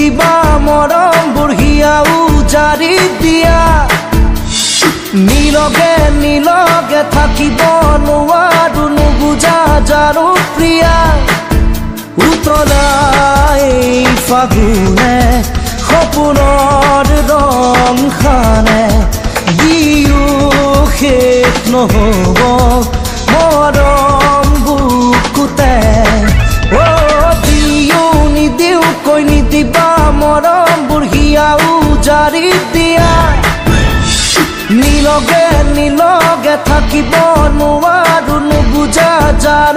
নিদিবা মৰম বুঢ়িয়া উজাৰি দিয়া নিলগে থাকিব নোৱাৰো নুবুজা যাৰো প্ৰিয়া উতলাই ফাগুনে সপোনৰ ৰং খানে দিও শেষ নহ'ব মৰম বুকুতে দিও নিদিও কৈ নিদিবা মৰম বুঢ়িয়া উজাৰি দিয়া নিলগে থাকিব নোৱাৰো নুবুজা যাৰ